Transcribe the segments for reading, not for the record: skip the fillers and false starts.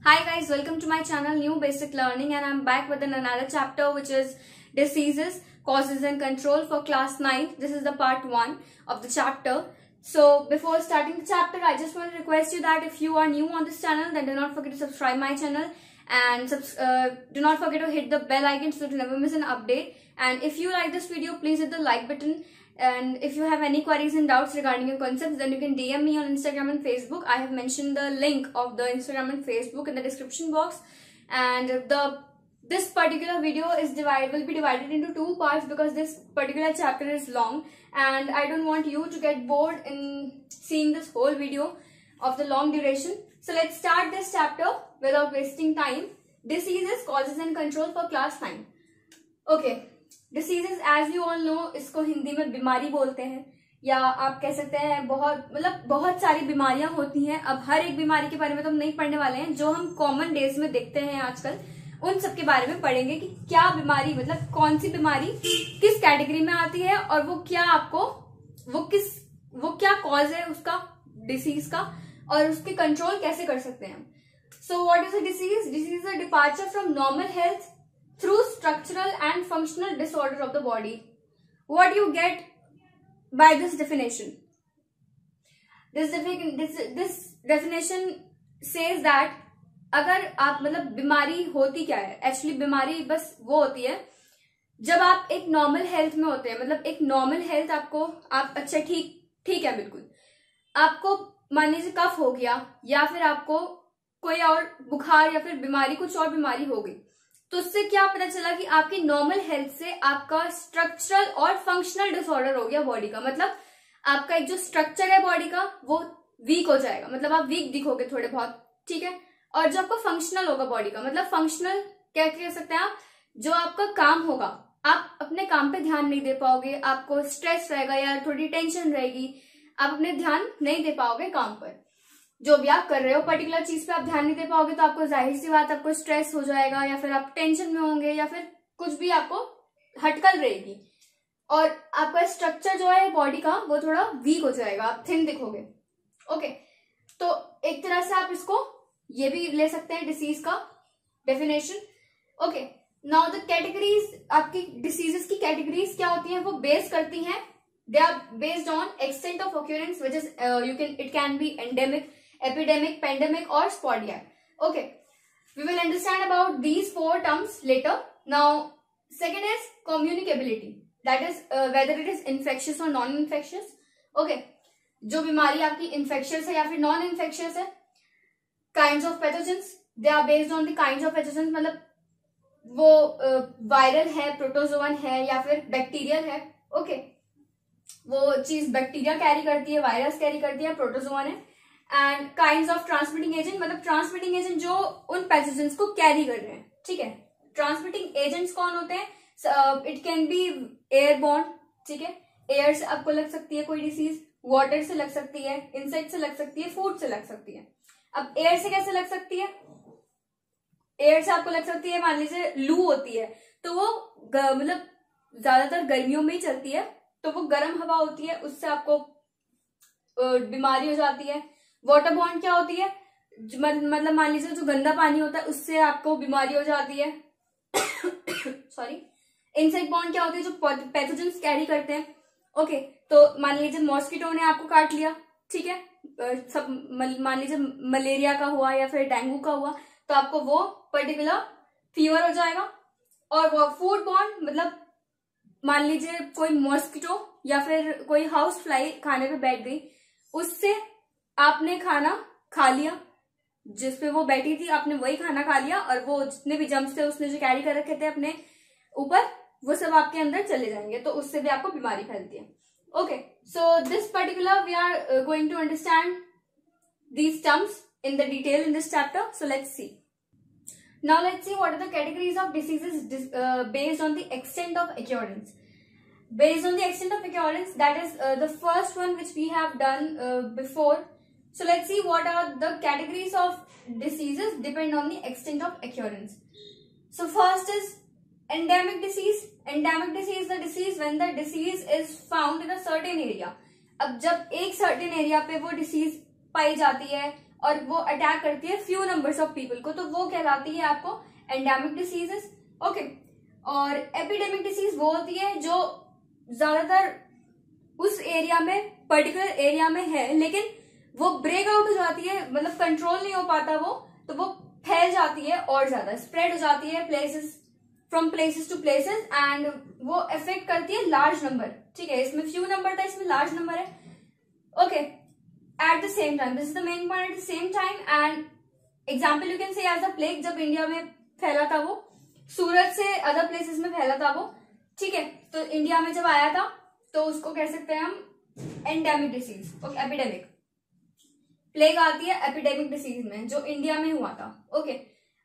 Hi guys, welcome to my channel New Basic Learning, and I'm back with another chapter which is diseases, causes and control for class 9. This is the part 1 of the chapter. So before starting the chapter, I just want to request you that if you are new on this channel, then do not forget to subscribe my channel and do not forget to hit the bell icon so to never miss an update. And if you like this video, please hit the like button. And if you have any queries and doubts regarding your concepts, then you can DM me on Instagram and Facebook. I have mentioned the link of the Instagram and Facebook in the description box. And this particular video will be divided into 2 parts because this particular chapter is long, and I don't want you to get bored in seeing this whole video of the long duration. So let's start this chapter without wasting time. Diseases, causes and control for class 9. Okay. Diseases as you all know, इसको हिंदी में बीमारी बोलते हैं, या आप कह सकते हैं बहुत सारी बीमारियां होती हैं. अब हर एक बीमारी के बारे में तो हम नहीं पढ़ने वाले हैं. जो हम कॉमन डेज में देखते हैं आजकल, उन सब के बारे में पढ़ेंगे कि क्या बीमारी, मतलब कौन सी बीमारी किस कैटेगरी में आती है और वो क्या कॉज है उसका, डिसीज का, और उसके कंट्रोल कैसे कर सकते हैं. So what is a disease? Disease is a departure from normal health through structural and functional disorder of the body. What do you get by this definition? This definition says that अगर आप, मतलब बीमारी होती क्या है actually, बीमारी बस वो होती है जब आप एक नॉर्मल हेल्थ में होते हैं. मतलब एक नॉर्मल हेल्थ आपको, आप अच्छा ठीक है बिल्कुल, आपको मान लीजिए कफ हो गया या फिर आपको कोई और बुखार या फिर बीमारी, कुछ और बीमारी हो गई, तो उससे क्या पता चला कि आपकी नॉर्मल हेल्थ से आपका स्ट्रक्चरल और फंक्शनल डिसऑर्डर हो गया बॉडी का. मतलब आपका एक जो स्ट्रक्चर है बॉडी का वो वीक हो जाएगा, मतलब आप वीक दिखोगे थोड़े बहुत, ठीक है. और जो आपका फंक्शनल होगा बॉडी का, मतलब फंक्शनल क्या कह सकते हैं आप, जो आपका काम होगा, आप अपने काम पे ध्यान नहीं दे पाओगे, आपको स्ट्रेस रहेगा या थोड़ी टेंशन रहेगी, आप अपने ध्यान नहीं दे पाओगे काम पर. जो भी आप कर रहे हो पर्टिकुलर चीज पे आप ध्यान नहीं दे पाओगे तो आपको जाहिर सी बात आपको स्ट्रेस हो जाएगा, या फिर आप टेंशन में होंगे, या फिर कुछ भी आपको हटकल रहेगी और आपका स्ट्रक्चर जो है बॉडी का वो थोड़ा वीक हो जाएगा, आप थिन दिखोगे. ओके, तो एक तरह से आप इसको ये भी ले सकते हैं डिसीज का definition. Okay, now the categories, आपकी डिसीजेस की कैटेगरीज क्या होती हैं, वो बेस करती हैं, they are based on extent of occurrence which is it can be endemic, epidemic, pandemic or sporadic. Okay, we will understand about these 4 terms later. Now second is communicability, that is whether it is infectious or non-infectious. Okay, जो बीमारी आपकी infectious है या फिर non-infectious है. Kinds of pathogens, they are based on the kinds of pathogens, मतलब वो viral है, protozoan है या फिर bacterial है. Okay, वो चीज बैक्टीरिया कैरी करती है, वायरस कैरी करती है, प्रोटोजोन है. And kinds of transmitting agent, मतलब ट्रांसमिटिंग एजेंट जो उन पैथोजेंस को कैरी कर रहे हैं, ठीक है. ट्रांसमिटिंग एजेंट्स कौन होते हैं? इट कैन बी एयरबॉर्न, ठीक है, एयर से आपको लग सकती है कोई डिसीज, वाटर से लग सकती है, इंसेक्ट से लग सकती है, फूड से लग सकती है. अब एयर से कैसे लग सकती है? एयर से आपको लग सकती है, मान लीजिए लू होती है तो वो मतलब ज्यादातर गर्मियों में ही चलती है, तो वो गर्म हवा होती है, उससे आपको बीमारी हो जाती है. वाटर बॉर्न क्या होती है? मतलब मान लीजिए जो गंदा पानी होता है उससे आपको बीमारी हो जाती है. सॉरी. इंसेक्ट बॉर्न क्या होती है? जो पैथोजेंस कैरी करते हैं. ओके, तो मान लीजिए मॉस्किटो ने आपको काट लिया, ठीक है, सब मान लीजिए मलेरिया का हुआ या फिर डेंगू का हुआ, तो आपको वो पर्टिकुलर फीवर हो जाएगा. और वो फूड बॉर्न, मतलब मान लीजिए कोई मॉस्किटो या फिर कोई हाउस फ्लाई खाने पे बैठ गई, उससे आपने खाना खा लिया, जिसपे वो बैठी थी आपने वही खाना खा लिया, और वो जितने भी जम्स थे उसने जो कैरी कर रखे थे अपने ऊपर, वो सब आपके अंदर चले जाएंगे, तो उससे भी आपको बीमारी फैलती है. Okay, so this particular we are going to understand these terms in the detail in this chapter. So let's see. Now let's see what are the categories of diseases based on the extent of occurrence. Based on the extent of occurrence, that is the first one which we have done before. So let's see what are the categories of diseases depend on the extent of occurrence. So first is endemic disease. Endemic disease is the disease when the disease is found in a certain area. अब जब एक certain area पे वो disease पाई जाती है और वो attack करती है फ्यू नंबर्स ऑफ पीपल को, तो वो कहलाती है आपको एंडेमिक डिसीजेस। ओके, और एपिडेमिक डिसीज वो होती है जो ज्यादातर उस एरिया में, पर्टिकुलर एरिया में है, लेकिन वो ब्रेक आउट हो जाती है, मतलब कंट्रोल नहीं हो पाता वो, तो वो फैल जाती है और ज्यादा स्प्रेड हो जाती है from places to places, and वो अफेक्ट करती है लार्ज नंबर। ठीक है, इसमें फ्यू नंबर था, इसमें लार्ज नंबर है। Okay, at the same time, this is the main point, at the same time, and example you can say as a plague, जब इंडिया में फैला था वो, सूरत से अदर प्लेसेस में फैला था वो। ठीक है, तो इंडिया में जब आया था तो उसको कह सकते हैं हम endemic disease. Okay, epidemic, plague आती है एपिडेमिक डिसीज में, जो इंडिया में हुआ था। ओके,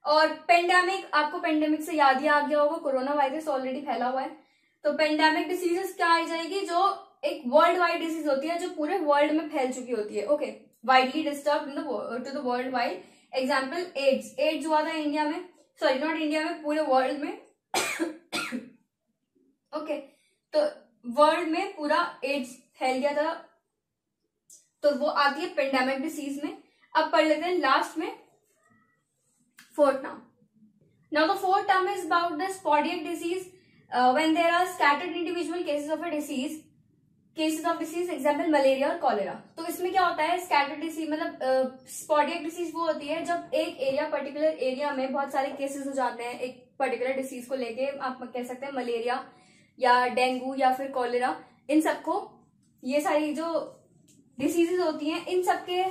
और पेंडेमिक, आपको पेंडेमिक से याद ही आ गया होगा, कोरोना वायरस ऑलरेडी फैला हुआ है। तो पेंडेमिक डिसीजेस क्या आ जाएगी, जो एक वर्ल्ड वाइड डिसीज होती है, जो पूरे वर्ल्ड में फैल चुकी होती है। Okay, widely disturb to the world wide. Example AIDS, AIDS हुआ था इंडिया में, सॉरी नॉट इंडिया में, पूरे वर्ल्ड में। ओके, तो वर्ल्ड में पूरा एड्स फैल गया था, तो वो आती है पेंडेमिक डिसीज में। अब पढ़ लेते हैं लास्ट में fourth term. Now the fourth term is about the sporadic disease. When there are scattered individual cases of a disease, example malaria और कॉलेरा। तो इसमें क्या होता है, स्कैटर्ड डिसीज मतलब स्पॉडिक डिसीज वो होती है जब एक एरिया, पर्टिकुलर एरिया में बहुत सारे केसेस हो जाते हैं एक पर्टिकुलर डिसीज को लेके। आप कह सकते हैं मलेरिया या डेंगू या फिर कॉलेरा, इन सबको, ये सारी जो डिसीजेज होती हैं, इन सबके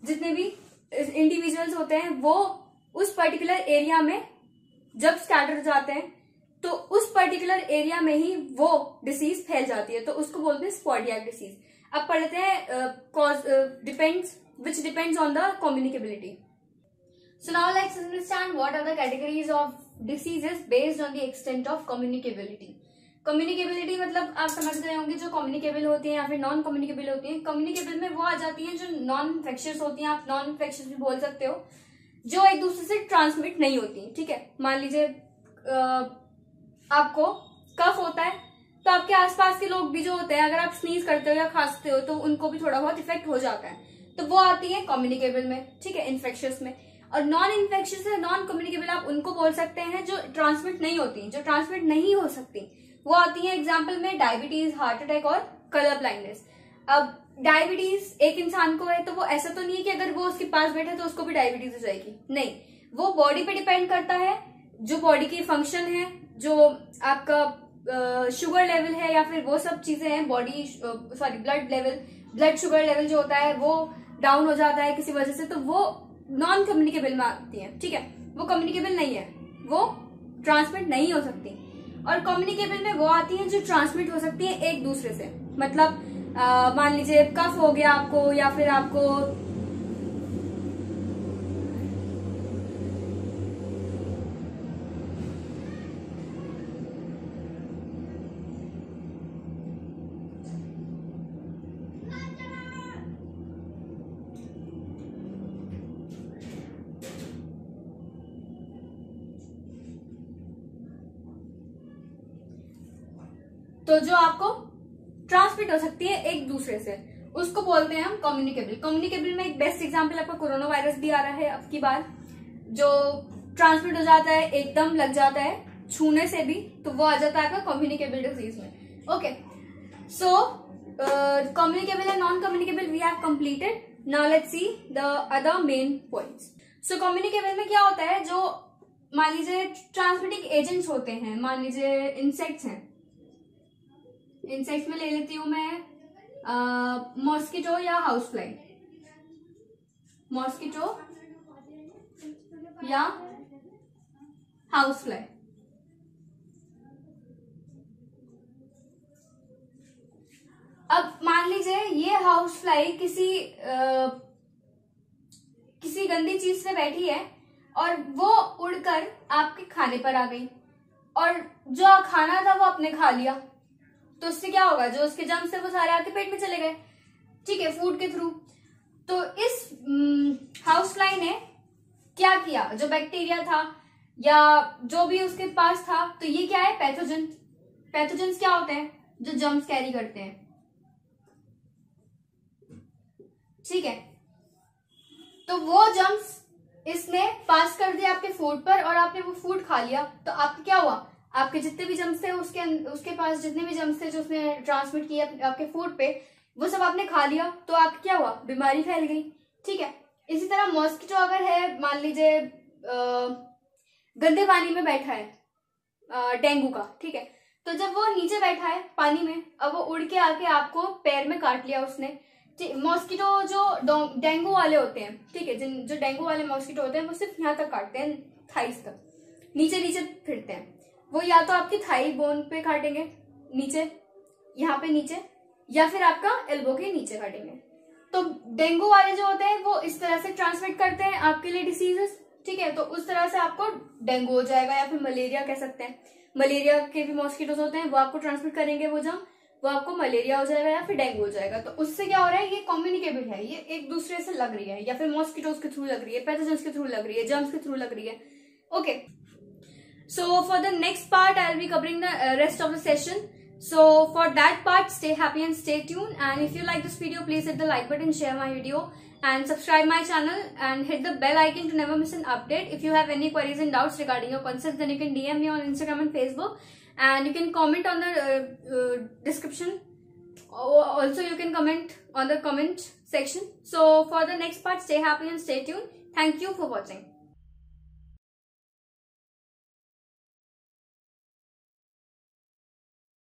जितने भी इंडिविजुअल्स होते हैं वो उस पर्टिकुलर एरिया में जब स्कैटर जाते हैं तो उस पर्टिकुलर एरिया में ही वो डिसीज फैल जाती है, तो उसको बोलते हैं स्पॉडिक डिसीज। अब पढ़ते हैं cause, which depends on the communicability. So now let's understand what are the categories of diseases based on the extent of communicability. Communicability मतलब आप समझ गए होंगे, जो कम्युनिकेबल होती है या फिर नॉन कम्युनिकेबल होती है। कम्युनिकेबल में वो आ जाती है जो नॉन इन्फेक्शियस होती हैं, आप नॉन इन्फेक्शियस भी बोल सकते हो, जो एक दूसरे से ट्रांसमिट नहीं होती। ठीक है, मान लीजिए आपको कफ होता है, तो आपके आसपास के लोग भी जो होते हैं, अगर आप स्नीज करते हो या खांसते हो तो उनको भी थोड़ा बहुत इफेक्ट हो जाता है, तो वो आती है कम्युनिकेबल में। ठीक है, इन्फेक्शियस में। और नॉन इन्फेक्शियस है, नॉन कम्युनिकेबल आप उनको बोल सकते हैं जो ट्रांसमिट नहीं होती, जो ट्रांसमिट नहीं हो सकती, वो आती है एग्जाम्पल में डायबिटीज, हार्ट अटैक और कलर ब्लाइंडनेस। अब डायबिटीज एक इंसान को है तो वो ऐसा तो नहीं है कि अगर वो उसके पास बैठे तो उसको भी डायबिटीज हो जाएगी, नहीं, वो बॉडी पे डिपेंड करता है, जो बॉडी की फंक्शन है, जो आपका शुगर लेवल है या फिर वो सब चीजें हैं, blood level, blood sugar level जो होता है वो डाउन हो जाता है किसी वजह से, तो वो नॉन कम्युनिकेबल में आती है। ठीक है, वो कम्युनिकेबल नहीं है, वो ट्रांसमिट नहीं हो सकती। और कम्युनिकेबल में वो आती है जो ट्रांसमिट हो सकती है एक दूसरे से, मतलब मान लीजिए कफ हो गया आपको, या फिर आपको तो जो आपको ट्रांसमिट हो सकती है एक दूसरे से, उसको बोलते हैं हम कम्युनिकेबल। कम्युनिकेबल में एक बेस्ट एग्जांपल आपका कोरोना वायरस भी आ रहा है अब की बार, जो ट्रांसमिट हो जाता है, एकदम लग जाता है छूने से भी, तो वो आ जाता है आपका कम्युनिकेबल डिजीज में। Okay, so communicable and non communicable we have completed. Now let's see the other main points. So communicable में क्या होता है, जो मान लीजिए ट्रांसमिटिंग एजेंट्स होते हैं, मान लीजिए इंसेक्ट्स हैं, इंसेक्ट्स में ले लेती हूं मैं मॉस्किटो या हाउस फ्लाई, मॉस्किटो या हाउस फ्लाई। अब मान लीजिए ये हाउस फ्लाई किसी गंदी चीज से बैठी है और वो उड़कर आपके खाने पर आ गई, और जो खाना था वो आपने खा लिया, तो उससे क्या होगा, जो उसके जर्म्स थे वो सारे आपके पेट में चले गए। ठीक है, फूड के थ्रू। तो इस हाउस फ्लाई ने क्या किया, जो बैक्टीरिया था या जो भी उसके पास था, तो ये क्या है, पैथोजन। पैथोजेंस क्या होते हैं, जो जर्म्स कैरी करते हैं। ठीक है, तो वो जर्म्स इसने पास कर दिया आपके फूड पर और आपने वो फूड खा लिया, तो आपके क्या हुआ, आपके जितने भी जर्म्स थे उसके पास जितने भी जर्म्स थे जो उसने ट्रांसमिट किए आपके फूड पे, वो सब आपने खा लिया, तो आपको क्या हुआ, बीमारी फैल गई। ठीक है। इसी तरह मॉस्किटो अगर है, मान लीजिए गंदे पानी में बैठा है डेंगू का, ठीक है, तो जब वो नीचे बैठा है पानी में, अब वो उड़ के आके आपको पैर में काट लिया उसने। मॉस्किटो जो डेंगू वाले होते हैं, ठीक है, जो डेंगू वाले मॉस्किटो होते हैं वो सिर्फ यहाँ तक काटते हैं, थाइस तक, नीचे नीचे फिरते हैं। वो या तो आपकी थाई बोन पे काटेंगे नीचे, यहाँ पे नीचे, या फिर आपका एल्बो के नीचे काटेंगे। तो डेंगू वाले जो होते हैं वो इस तरह से ट्रांसमिट करते हैं आपके लिए डिसीजेस। ठीक है, तो उस तरह से आपको डेंगू हो जाएगा, या फिर मलेरिया कह सकते हैं। मलेरिया के भी मॉस्किटोज होते हैं, वो आपको ट्रांसमिट करेंगे वो जम, वो आपको मलेरिया हो जाएगा या फिर डेंगू हो जाएगा। तो उससे क्या हो रहा है, ये कम्युनिकेबल है, ये एक दूसरे से लग रही है, या फिर मॉस्किटोज के थ्रू लग रही है, पैथोजेंस के थ्रू लग रही है, जर्म्स के थ्रू लग रही है। Okay, so for the next part I'll be covering the rest of the session. So for that part, stay happy and stay tuned, and if you like this video, please hit the like button, share my video and subscribe my channel and hit the bell icon to never miss an update. If you have any queries and doubts regarding your concepts, then you can DM me on Instagram and Facebook, and you can comment on the description. Also you can comment on the comment section. So for the next part, stay happy and stay tuned. Thank you for watching.